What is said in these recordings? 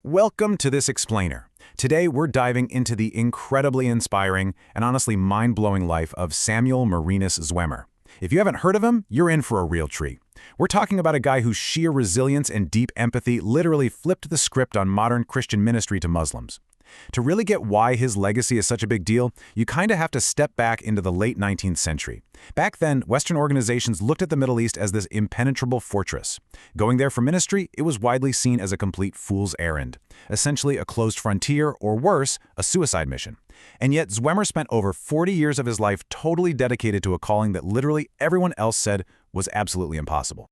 Welcome to this explainer. Today we're diving into the incredibly inspiring and honestly mind-blowing life of Samuel Marinus Zwemer. If you haven't heard of him, you're in for a real treat. We're talking about a guy whose sheer resilience and deep empathy literally flipped the script on modern Christian ministry to Muslims. To really get why his legacy is such a big deal, you kind of have to step back into the late 19th century. Back then, Western organizations looked at the Middle East as this impenetrable fortress. Going there for ministry, it was widely seen as a complete fool's errand, essentially a closed frontier, or worse, a suicide mission. And yet, Zwemer spent over 40 years of his life totally dedicated to a calling that literally everyone else said was absolutely impossible.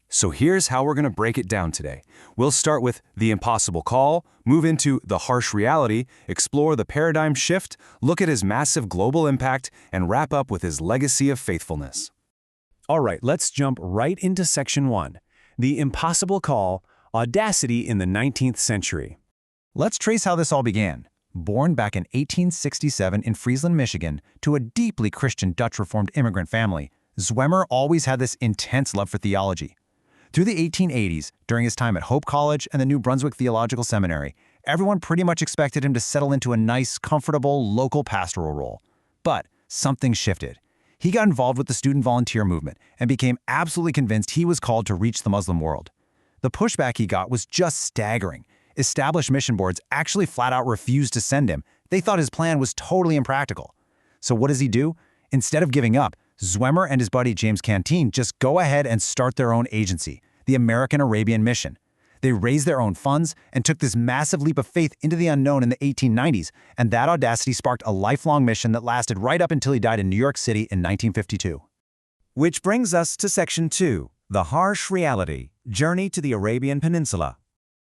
So here's how we're going to break it down today. We'll start with the impossible call, move into the harsh reality, explore the paradigm shift, look at his massive global impact, and wrap up with his legacy of faithfulness. All right, let's jump right into Section 1, the impossible call, audacity in the 19th century. Let's trace how this all began. Born back in 1867 in Vriesland, Michigan, to a deeply Christian Dutch Reformed immigrant family, Zwemer always had this intense love for theology. Through the 1880s, during his time at Hope College and the New Brunswick Theological Seminary, everyone pretty much expected him to settle into a nice, comfortable, local pastoral role. But something shifted. He got involved with the student volunteer movement and became absolutely convinced he was called to reach the Muslim world. The pushback he got was just staggering. Established mission boards actually flat out refused to send him. They thought his plan was totally impractical. So what does he do? Instead of giving up, Zwemer and his buddy James Cantine just go ahead and start their own agency, the American Arabian Mission. They raised their own funds and took this massive leap of faith into the unknown in the 1890s, and that audacity sparked a lifelong mission that lasted right up until he died in New York City in 1952. Which brings us to Section 2, the harsh reality, journey to the Arabian Peninsula.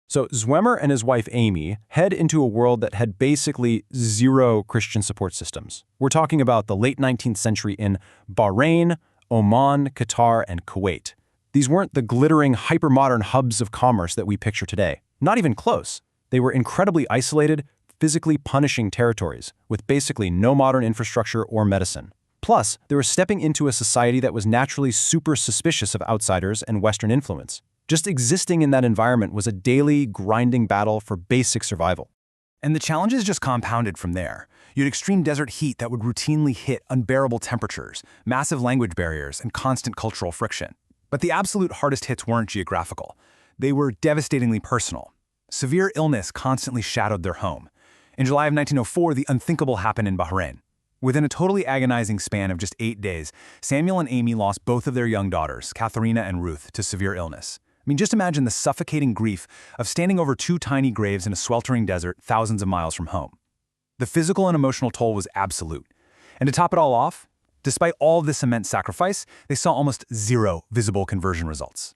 So Zwemer and his wife Amy head into a world that had basically zero Christian support systems. We're talking about the late 19th century in Bahrain, Oman, Qatar, and Kuwait. These weren't the glittering, hyper-modern hubs of commerce that we picture today. Not even close. They were incredibly isolated, physically punishing territories, with basically no modern infrastructure or medicine. Plus, they were stepping into a society that was naturally super suspicious of outsiders and Western influence. Just existing in that environment was a daily, grinding battle for basic survival. And the challenges just compounded from there. You had extreme desert heat that would routinely hit unbearable temperatures, massive language barriers, and constant cultural friction. But the absolute hardest hits weren't geographical. They were devastatingly personal. Severe illness constantly shadowed their home. In July of 1904, the unthinkable happened in Bahrain. Within a totally agonizing span of just 8 days, Samuel and Amy lost both of their young daughters, Katharina and Ruth, to severe illness. I mean, just imagine the suffocating grief of standing over 2 tiny graves in a sweltering desert thousands of miles from home. The physical and emotional toll was absolute. And to top it all off, despite all this immense sacrifice, they saw almost zero visible conversion results.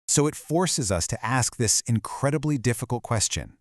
So it forces us to ask this incredibly difficult question.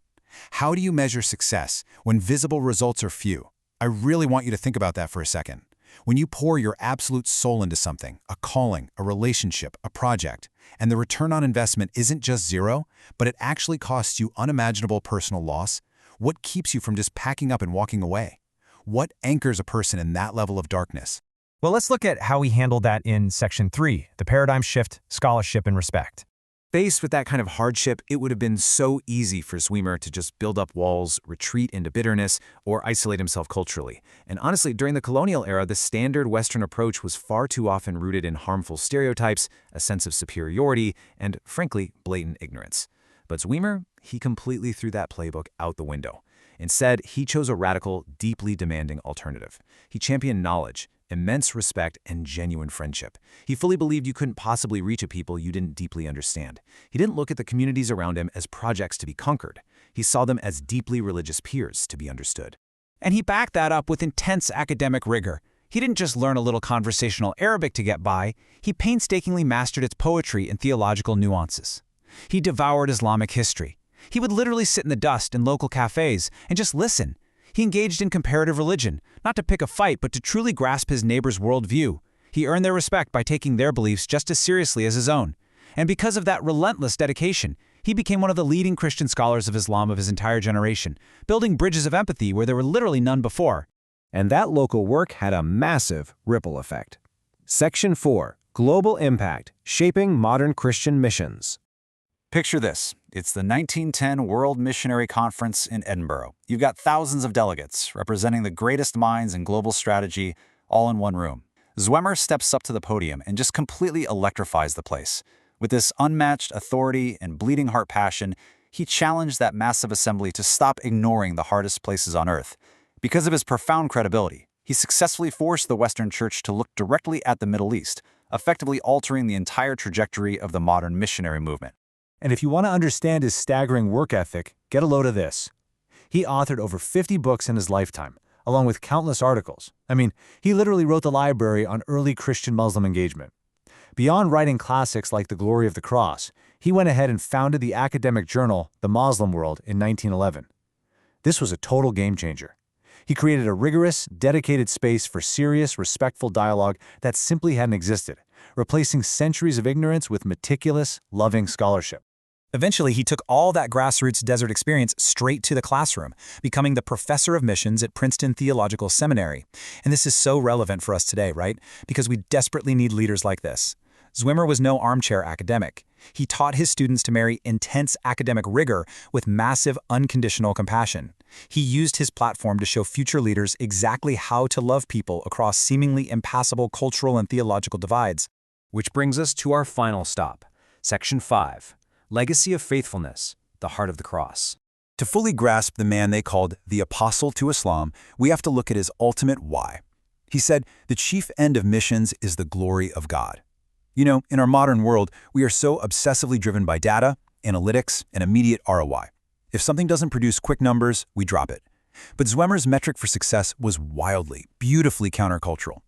How do you measure success when visible results are few? I really want you to think about that for a second. When you pour your absolute soul into something, a calling, a relationship, a project, and the return on investment isn't just zero, but it actually costs you unimaginable personal loss, what keeps you from just packing up and walking away? What anchors a person in that level of darkness? Well, let's look at how he handled that in Section 3, the paradigm shift, scholarship, and respect. Faced with that kind of hardship, it would have been so easy for Zwemer to just build up walls, retreat into bitterness, or isolate himself culturally. And honestly, during the colonial era, the standard Western approach was far too often rooted in harmful stereotypes, a sense of superiority, and, frankly, blatant ignorance. But Zwemer, he completely threw that playbook out the window. Instead, he chose a radical, deeply demanding alternative. He championed knowledge, immense respect, and genuine friendship. He fully believed you couldn't possibly reach a people you didn't deeply understand. He didn't look at the communities around him as projects to be conquered. He saw them as deeply religious peers to be understood. And he backed that up with intense academic rigor. He didn't just learn a little conversational Arabic to get by, he painstakingly mastered its poetry and theological nuances. He devoured Islamic history. He would literally sit in the dust in local cafes and just listen. He engaged in comparative religion, not to pick a fight, but to truly grasp his neighbor's worldview. He earned their respect by taking their beliefs just as seriously as his own. And because of that relentless dedication, he became one of the leading Christian scholars of Islam of his entire generation, building bridges of empathy where there were literally none before. And that local work had a massive ripple effect. Section 4, Global Impact, Shaping Modern Christian Missions. Picture this. It's the 1910 World Missionary Conference in Edinburgh. You've got thousands of delegates representing the greatest minds in global strategy all in one room. Zwemer steps up to the podium and just completely electrifies the place. With this unmatched authority and bleeding heart passion, he challenged that massive assembly to stop ignoring the hardest places on earth. Because of his profound credibility, he successfully forced the Western Church to look directly at the Middle East, effectively altering the entire trajectory of the modern missionary movement. And if you want to understand his staggering work ethic, get a load of this. He authored over 50 books in his lifetime, along with countless articles. I mean, he literally wrote the library on early Christian-Muslim engagement. Beyond writing classics like The Glory of the Cross, he went ahead and founded the academic journal The Moslem World in 1911. This was a total game changer. He created a rigorous, dedicated space for serious, respectful dialogue that simply hadn't existed, replacing centuries of ignorance with meticulous, loving scholarship. Eventually, he took all that grassroots desert experience straight to the classroom, becoming the professor of missions at Princeton Theological Seminary. And this is so relevant for us today, right? Because we desperately need leaders like this. Zwemer was no armchair academic. He taught his students to marry intense academic rigor with massive unconditional compassion. He used his platform to show future leaders exactly how to love people across seemingly impassable cultural and theological divides. Which brings us to our final stop, Section 5, Legacy of Faithfulness, the Heart of the Cross. To fully grasp the man they called the Apostle to Islam, we have to look at his ultimate why. He said, the chief end of missions is the glory of God. You know, in our modern world, we are so obsessively driven by data, analytics, and immediate ROI. If something doesn't produce quick numbers, we drop it. But Zwemer's metric for success was wildly, beautifully countercultural.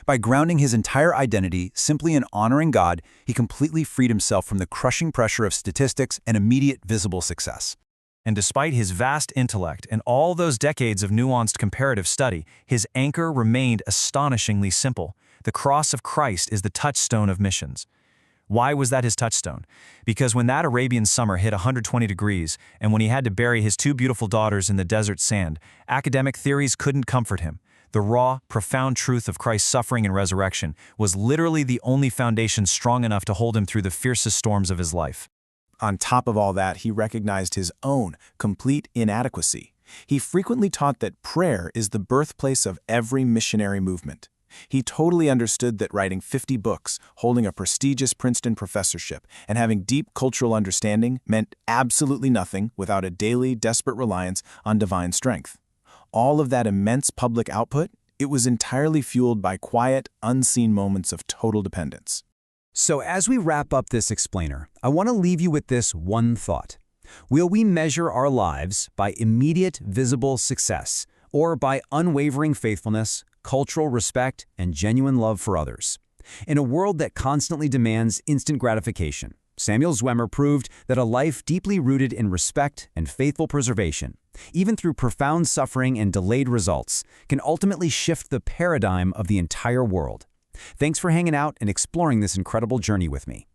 By grounding his entire identity simply in honoring God, he completely freed himself from the crushing pressure of statistics and immediate visible success. And despite his vast intellect and all those decades of nuanced comparative study, his anchor remained astonishingly simple. The cross of Christ is the touchstone of missions. Why was that his touchstone? Because when that Arabian summer hit 120 degrees and when he had to bury his two beautiful daughters in the desert sand, academic theories couldn't comfort him. The raw, profound truth of Christ's suffering and resurrection was literally the only foundation strong enough to hold him through the fiercest storms of his life. On top of all that, he recognized his own complete inadequacy. He frequently taught that prayer is the birthplace of every missionary movement. He totally understood that writing 50 books, holding a prestigious Princeton professorship, and having deep cultural understanding meant absolutely nothing without a daily, desperate reliance on divine strength. All of that immense public output, it was entirely fueled by quiet, unseen moments of total dependence. So as we wrap up this explainer, I want to leave you with this one thought. Will we measure our lives by immediate, visible success, or by unwavering faithfulness, cultural respect, and genuine love for others? In a world that constantly demands instant gratification, Samuel Zwemer proved that a life deeply rooted in respect and faithful preservation, even through profound suffering and delayed results, can ultimately shift the paradigm of the entire world. Thanks for hanging out and exploring this incredible journey with me.